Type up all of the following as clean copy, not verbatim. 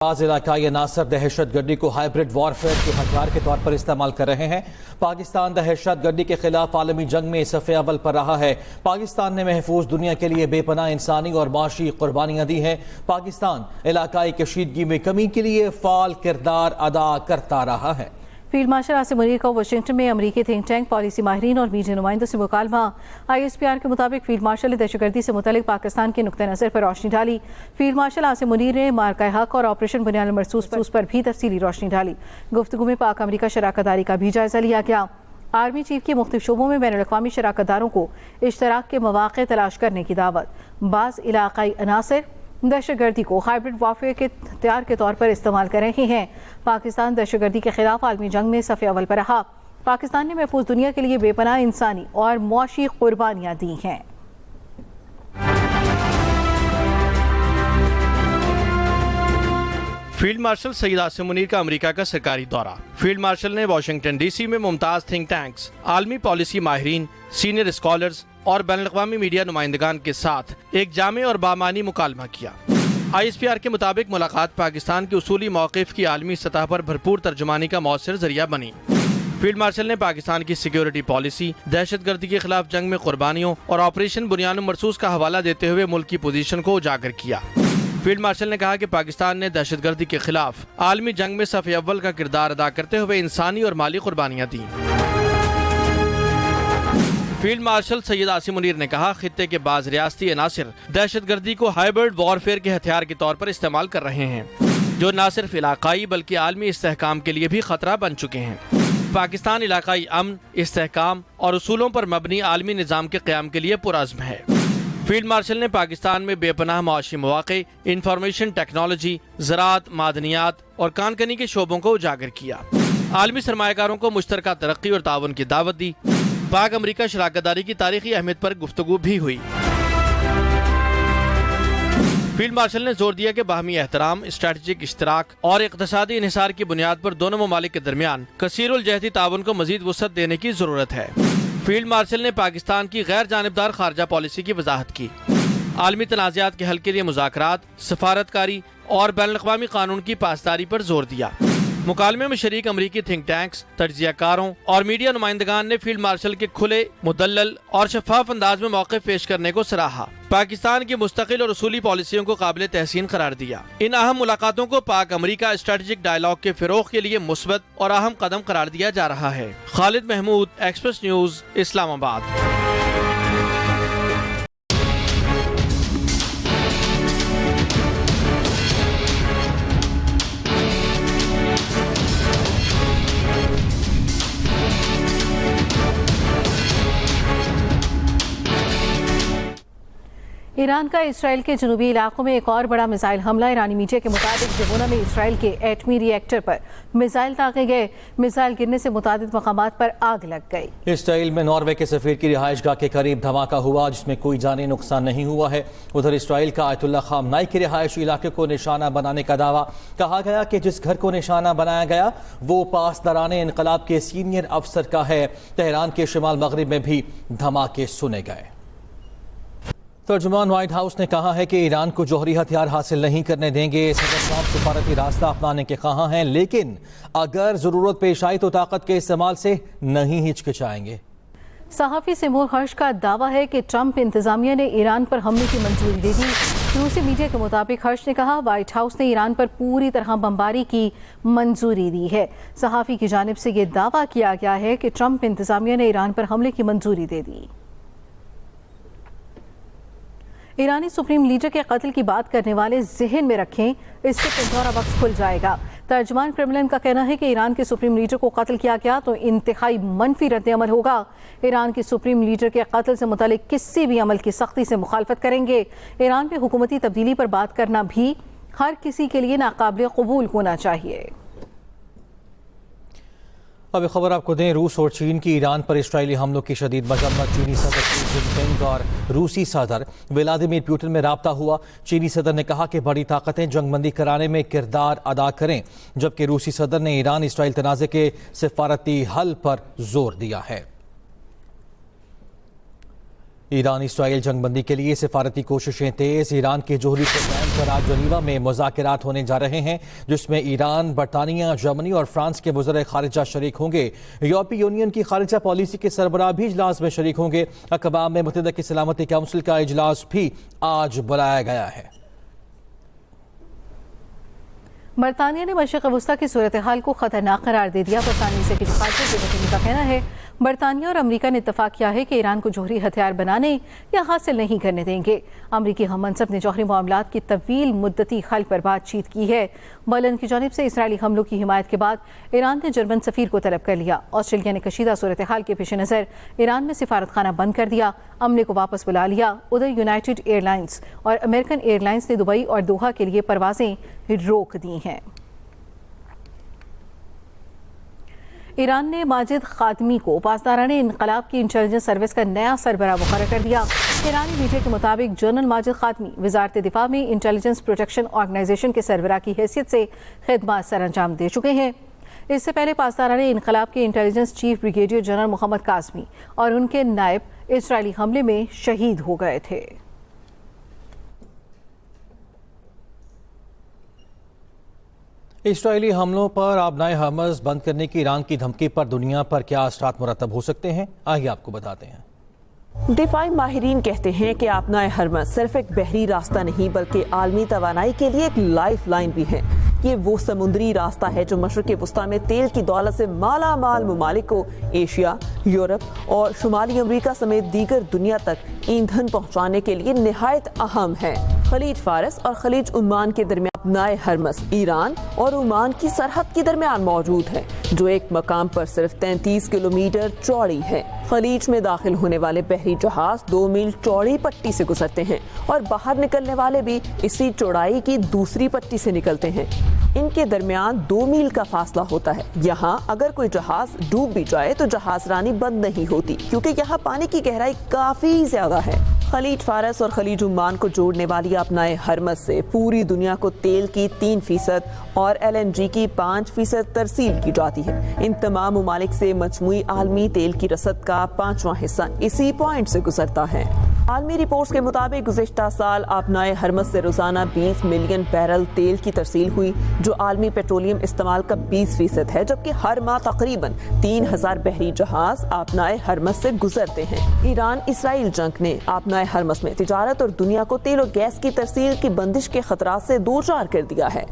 بعض علاقائی عناصر دہشت گردی کو ہائبرڈ وارفیئر کے ہتھیار کے طور پر استعمال کر رہے ہیں۔ پاکستان دہشت گردی کے خلاف عالمی جنگ میں صف اول پر رہا ہے۔ پاکستان نے محفوظ دنیا کے لیے بے پناہ انسانی اور معاشی قربانیاں دی ہیں۔ پاکستان علاقائی کشیدگی میں کمی کے لیے فعال کردار ادا کرتا رہا ہے۔ فیلڈ مارشل عاصم منیر کا واشنگٹن میں امریکی تھنک ٹینک پالیسی ماہرین اور میڈیا نمائندوں سے مکالمہ۔ ISPR کے مطابق فیلڈ مارشل نے دہشت گردی سے متعلق پاکستان کے نقطہ نظر پر روشنی ڈالی۔ فیلڈ مارشل عاصم منیر نے مارکہ حق اور آپریشن بنیاد المرصوص پر بھی تفصیلی روشنی ڈالی۔ گفتگو میں پاک امریکہ شراکت داری کا بھی جائزہ لیا گیا۔ آرمی چیف کی مختلف شعبوں میں بین الاقوامی شراکت داروں کو اشتراک کے مواقع تلاش کرنے کی دعوت۔ بعض علاقائی عناصر دہشت گردی کو ہائبرڈ وارفیئر کے ہتھیار کے طور پر استعمال کر رہے ہیں۔ پاکستان دہشت گردی کے خلاف عالمی جنگ میں صف اول پر رہا۔ پاکستان نے محفوظ دنیا کے لیے بے پناہ انسانی اور معاشی قربانیاں دی ہیں۔ فیلڈ مارشل سید عاصم منیر کا امریکہ کا سرکاری دورہ۔ فیلڈ مارشل نے واشنگٹن ڈی سی میں ممتاز تھنک ٹینکس، عالمی پالیسی ماہرین، سینئر اسکالرز اور بین الاقوامی میڈیا نمائندگان کے ساتھ ایک جامع اور بامعنی مکالمہ کیا۔ ISPR کے مطابق ملاقات پاکستان کے اصولی موقف کی عالمی سطح پر بھرپور ترجمانی کا مؤثر ذریعہ بنی۔ فیلڈ مارشل نے پاکستان کی سیکیورٹی پالیسی، دہشت گردی کے خلاف جنگ میں قربانیوں اور آپریشن بنیاد المرصوص کا حوالہ دیتے ہوئے ملک کی پوزیشن کو اجاگر کیا۔ فیلڈ مارشل نے کہا کہ پاکستان نے دہشت گردی کے خلاف عالمی جنگ میں صف اول کا کردار ادا کرتے ہوئے انسانی اور مالی قربانیاں دیں۔ فیلڈ مارشل سید عاصم منیر نے کہا خطے کے بعض ریاستی عناصر دہشت گردی کو ہائبرڈ وارفیئر کے ہتھیار کے طور پر استعمال کر رہے ہیں، جو نہ صرف علاقائی بلکہ عالمی استحکام کے لیے بھی خطرہ بن چکے ہیں۔ پاکستان علاقائی امن، استحکام اور اصولوں پر مبنی عالمی نظام کے قیام کے لیے پرعزم ہے۔ فیلڈ مارشل نے پاکستان میں بے پناہ معاشی مواقع، انفارمیشن ٹیکنالوجی، زراعت، معدنیات اور کان کنی کے شعبوں کو اجاگر کیا۔ عالمی سرمایہ کاروں کو مشترکہ ترقی اور تعاون کی دعوت دی۔ پاک امریکہ شراکت داری کی تاریخی اہمیت پر گفتگو بھی ہوئی۔ فیلڈ مارشل نے زور دیا کہ باہمی احترام، اسٹریٹجک اشتراک اور اقتصادی انحصار کی بنیاد پر دونوں ممالک کے درمیان کثیر الجہتی تعاون کو مزید وسعت دینے کی ضرورت ہے۔ فیلڈ مارشل نے پاکستان کی غیر جانبدار خارجہ پالیسی کی وضاحت کی۔ عالمی تنازعات کے حل کے لیے مذاکرات، سفارتکاری اور بین الاقوامی قانون کی پاسداری پر زور دیا۔ مکالمے میں شریک امریکی تھنک ٹینکس، تجزیہ کاروں اور میڈیا نمائندگان نے فیلڈ مارشل کے کھلے، مدلل اور شفاف انداز میں موقف پیش کرنے کو سراہا۔ پاکستان کی مستقل اور اصولی پالیسیوں کو قابل تحسین قرار دیا۔ ان اہم ملاقاتوں کو پاک امریکہ اسٹریٹجک ڈائیلاگ کے فروغ کے لیے مثبت اور اہم قدم قرار دیا جا رہا ہے۔ خالد محمود، ایکسپریس نیوز، اسلام آباد۔ ایران کا اسرائیل کے جنوبی علاقوں میں ایک اور بڑا میزائل حملہ۔ ایرانی میڈیا کے مطابق دیوونہ میں اسرائیل کے ایٹمی ری ایکٹر پر میزائل داغے گئے۔ میزائل گرنے سے متعدد مقامات پر آگ لگ گئی۔ اسرائیل میں ناروے کے سفیر کی رہائش گاہ کے قریب دھماکہ ہوا جس میں کوئی جانی نقصان نہیں ہوا ہے۔ ادھر اسرائیل کا آیت اللہ خامنائی کے رہائشی علاقے کو نشانہ بنانے کا دعویٰ۔ کہا گیا کہ جس گھر کو نشانہ بنایا گیا وہ پاسداران انقلاب کے سینئر افسر کا ہے۔ تہران کے شمال مغرب میں بھی دھماکے سنے گئے۔ ترجمان وائٹ ہاؤس نے کہا ہے کہ ایران کو جوہری ہتھیار حاصل نہیں کرنے دیں گے۔ صدر ٹرمپ سفارتی راستہ اپنانے کے خواہاں ہیں، لیکن اگر ضرورت پیش آئی تو طاقت کے استعمال سے نہیں ہچکچائیں گے۔ صحافی سیمور ہرش کا دعویٰ ہے کہ ٹرمپ انتظامیہ نے ایران پر حملے کی منظوری دے دی۔ روسی میڈیا کے مطابق ہرش نے کہا وائٹ ہاؤس نے ایران پر پوری طرح بمباری کی منظوری دی ہے۔ صحافی کی جانب سے یہ دعویٰ کیا گیا ہے کہ ٹرمپ انتظامیہ نے ایران پر حملے کی منظوری دے دی۔ ایرانی سپریم لیڈر کے قتل کی بات کرنے والے ذہن میں رکھیں، اس سے پنڈورا باکس کھل جائے گا۔ ترجمان کرملن کا کہنا ہے کہ ایران کے سپریم لیڈر کو قتل کیا گیا تو انتہائی منفی رد عمل ہوگا۔ ایران کے سپریم لیڈر کے قتل سے متعلق کسی بھی عمل کی سختی سے مخالفت کریں گے۔ ایران میں حکومتی تبدیلی پر بات کرنا بھی ہر کسی کے لیے ناقابل قبول ہونا چاہیے۔ اب خبر آپ کو دیں، روس اور چین کی ایران پر اسرائیلی حملوں کی شدید مذمت۔ چینی صدر شی جن پنگ اور روسی صدر ولادیمیر پوٹن میں رابطہ ہوا۔ چینی صدر نے کہا کہ بڑی طاقتیں جنگ بندی کرانے میں کردار ادا کریں، جبکہ روسی صدر نے ایران اسرائیل تنازع کے سفارتی حل پر زور دیا ہے۔ ایران اسرائیل جنگ بندی کے لیے سفارتی کوششیں تیز۔ ایران کے جوہری پروگرام پر آج جنیوا میں مذاکرات ہونے جا رہے ہیں، جس میں ایران، برطانیہ، جرمنی اور فرانس کے وزرائے خارجہ شریک ہوں گے۔ یورپی یونین کی خارجہ پالیسی کے سربراہ بھی اجلاس میں شریک ہوں گے۔ اقوام متحدہ کی سلامتی کونسل کا اجلاس بھی آج بلایا گیا ہے۔ برطانیہ نے مشرق وسطی کی صورتحال کو خطرناک قرار دے دیا۔ برطانوی سیکرٹری خارجہ جیمز میٹس کا کہنا ہے برطانیہ اور امریکہ نے اتفاق کیا ہے کہ ایران کو جوہری ہتھیار بنانے یا حاصل نہیں کرنے دیں گے۔ امریکی ہم منصب نے جوہری معاملات کی طویل مدتی حل پر بات چیت کی ہے۔ بلن کی جانب سے اسرائیلی حملوں کی حمایت کے بعد ایران نے جرمن سفیر کو طلب کر لیا۔ آسٹریلیا نے کشیدہ صورتحال کے پیش نظر ایران میں سفارت خانہ بند کر دیا، عملے کو واپس بلا لیا۔ ادھر یونائیٹڈ ایئر لائنز اور امریکن ایئر لائنز نے دبئی اور دوحہ کے لیے پروازیں روک دی ہیں۔ ایران نے ماجد خاتمی کو پاسداران انقلاب کی انٹیلیجنس سروس کا نیا سربراہ مقرر کر دیا۔ ایرانی میڈیا کے مطابق جنرل ماجد خاتمی وزارت دفاع میں انٹیلیجنس پروٹیکشن آرگنائزیشن کے سربراہ کی حیثیت سے خدمات سر انجام دے چکے ہیں۔ اس سے پہلے پاسداران انقلاب کے انٹیلیجنس چیف بریگیڈیئر جنرل محمد قاسمی اور ان کے نائب اسرائیلی حملے میں شہید ہو گئے تھے۔ اسرائیلی حملوں پر آبنائے حماس بند کرنے کی ایران کی دھمکی پر دنیا پر کیا اثرات مرتب ہو سکتے ہیں، آئیے آپ کو بتاتے ہیں۔ دفاعی ماہرین کہتے ہیں کہ آبنائے حماس صرف ایک بحری راستہ نہیں بلکہ عالمی توانائی کے لیے ایک لائف لائن بھی ہے۔ یہ وہ سمندری راستہ ہے جو مشرق وسطی میں تیل کی دولت سے مالا مال ممالک کو ایشیا، یورپ اور شمالی امریکہ سمیت دیگر دنیا تک ایندھن پہنچانے کے لیے نہایت اہم ہے۔ خلیج فارس اور خلیج عمان کے درمیان آبنائے حماس ایران اور عمان کی سرحد کے درمیان موجود ہے، جو ایک مقام پر صرف 33 کلومیٹر چوڑی ہے۔ خلیج میں داخل ہونے والے بحری جہاز 2 میل چوڑی پٹی سے گزرتے ہیں اور باہر نکلنے والے بھی اسی چوڑائی کی دوسری پٹی سے نکلتے ہیں۔ ان کے درمیان 2 میل کا فاصلہ ہوتا ہے۔ یہاں اگر کوئی جہاز ڈوب بھی جائے تو جہاز رانی بند نہیں ہوتی، کیونکہ یہاں پانی کی گہرائی کافی زیادہ ہے۔ خلیج فارس اور خلیج عمان کو جوڑنے والی آبنائے حماس سے پوری دنیا کو تیل کی 3% اور LNG کی 5% ترسیل کی جاتی ہے۔ ان تمام ممالک سے مجموعی عالمی تیل کی رسد کا 5واں حصہ اسی پوائنٹ سے گزرتا ہے۔ عالمی رپورٹس کے مطابق گزشتہ سال آبنائے حماس سے روزانہ 20 ملین بیرل تیل کی ترسیل ہوئی، جو عالمی پیٹرولیم استعمال کا 20% ہے، جبکہ ہر ماہ تقریباً 3000 بحری جہاز آبنائے حماس سے گزرتے ہیں۔ ایران اسرائیل جنگ نے آبنائے حماس میں تجارت اور دنیا کو تیل اور گیس کی ترسیل کی بندش کے خطرات سے دوچار کر دیا ہے۔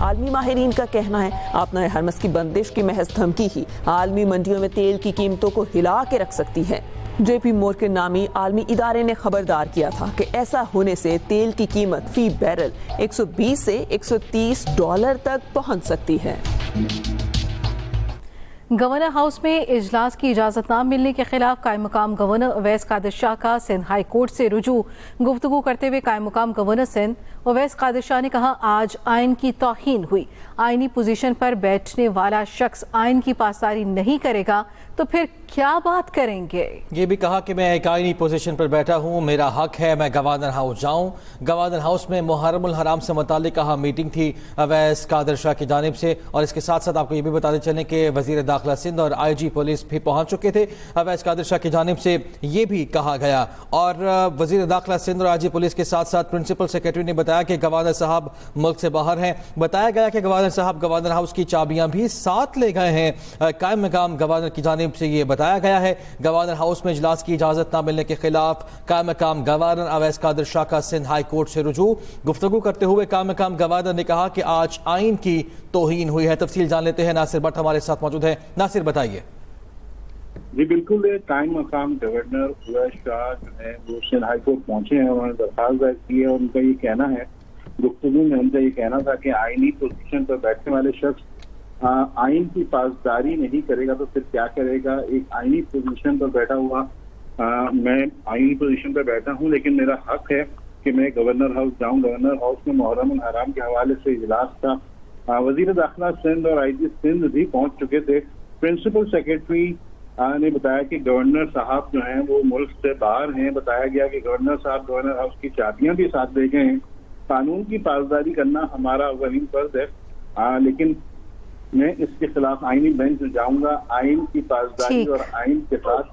عالمی ماہرین کا کہنا ہے آبنائے حماس کی بندش کی محض دھمکی ہی عالمی منڈیوں میں تیل کی قیمتوں کو ہلا کے رکھ سکتی ہے۔ جے پی مورگن نامی عالمی ادارے نے خبردار کیا تھا کہ ایسا ہونے سے تیل کی قیمت فی بیرل 120 سے $130 تک پہنچ سکتی ہے۔ گورنر ہاؤس میں اجلاس کی اجازت نہ ملنے کے خلاف قائم مقام گورنر اویس قادر شاہ کا سندھ ہائی کورٹ سے رجوع۔ گفتگو کرتے ہوئے قائم مقام گورنر سندھ اویس قادر شاہ نے کہا، آج آئین کی توہین ہوئی۔ آئینی پوزیشن پر بیٹھنے والا شخص آئین کی پاسداری نہیں کرے گا تو پھر کیا بات کریں گے؟ یہ بھی کہا کہ میں ایک آئینی پوزیشن پر بیٹھا ہوں، میرا حق ہے میں گورنر ہاؤس جاؤں۔ گورنر ہاؤس میں محرم الحرام سے متعلق میٹنگ تھی اویس قادر شاہ کی جانب سے، اور اس کے ساتھ ساتھ آپ کو یہ بھی بتاتے چلیں کہ وزیر داخلہ سندھ اور IG پولیس بھی پہنچ چکے تھے۔ اویس قادر شاہ کی جانب سے یہ بھی کہا گیا، اور وزیر داخلہ سندھ اور IG پولیس کے ساتھ ساتھ پرنسپل سیکرٹری نے بتایا کہ گورنر صاحب ملک سے باہر ہیں۔ بتایا گیا کہ گورنر صاحب گورنر ہاؤس کی چابیاں بھی ساتھ لے گئے ہیں۔ قائم مقام گورنر کی جانب سے یہ بتایا گیا ہے۔ گورنر ہاؤس میں اجلاس کی اجازت نہ ملنے کے خلاف قائم مقام گورنر اویس قادر شاہ کا سندھ ہائی کورٹ سے رجوع۔ گفتگو کرتے ہوئے قائم مقام گورنر نے کہا کہ آج آئین کی توہین ہوئی ہے۔ تفصیل جان لیتے ہیں، ناصر بٹ ہمارے ساتھ موجود ہیں۔ ناصر بتائیے۔ جی بالکل، قائم مقام گورنر اویس شاہ جو ہے وہ سندھ ہائی کورٹ پہنچے ہیں، انہوں نے درخواست دائر کی ہے، اور ان کا یہ کہنا ہے، گفتگو میں ان کا یہ کہنا تھا کہ آئینی پوزیشن پر بیٹھنے والے شخص آئین کی پاسداری نہیں کرے گا تو پھر کیا کرے گا۔ ایک آئینی پوزیشن پر بیٹھا ہوا میں آئینی پوزیشن پر بیٹھا ہوں، لیکن میرا حق ہے کہ میں گورنر ہاؤس جاؤں۔ گورنر ہاؤس میں محرم الحرام کے حوالے سے اجلاس تھا۔ وزیر داخلہ سندھ اور IG سندھ بھی پہنچ چکے تھے۔ پرنسپل سیکرٹری نے بتایا کہ گورنر صاحب جو ہیں وہ ملک سے باہر ہیں۔ بتایا گیا کہ گورنر صاحب گورنر ہاؤس کی چابیاں بھی ساتھ لے گئے ہیں۔ قانون کی پاسداری کرنا ہمارا اولین فرض ہے، لیکن میں اس کے خلاف آئینی بینچ جاؤں گا۔ آئین کی پاسداری اور آئین کے ساتھ